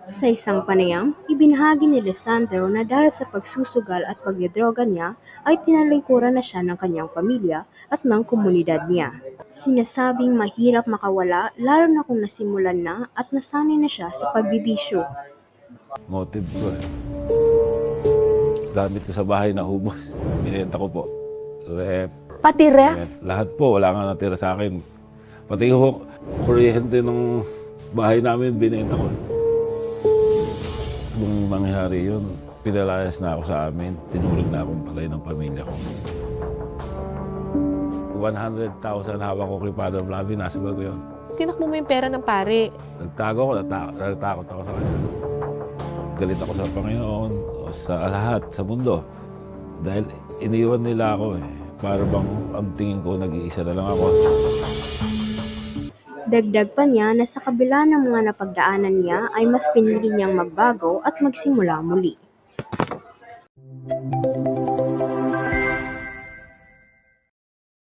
Sa isang panayam, ibinahagi ni Lisandro na dahil sa pagsusugal at pagdodroga niya ay tinalikuran na siya ng kanyang pamilya at ng komunidad niya. Sinasabing mahirap makawala lalo na kung nasimulan na at nasanay na siya sa pagbibisyo. Motive ko eh. Gamit ko sa bahay na hubos. Binenta ko po. Rep. Pati ref? Lahat po, wala nga natira sa akin. Pati yung kuryente ng bahay namin, binenta ko. Nung mangyari yun, pinalayas na ako sa amin. Tinuring na akong patay ng pamilya ko. 100,000 hawak ko kay Father Flavio, nasa bag ko yun. Tinakbo mo yung pera ng pare. Nagtago ko, natakot ako sa kanya. Galit ako sa Panginoon, o sa lahat, sa mundo. Dahil iniwan nila ako eh. Para bang ang tingin ko, nag-iisa na lang ako. Dagdag pa niya na sa kabila ng mga napagdaanan niya ay mas pinili niyang magbago at magsimula muli.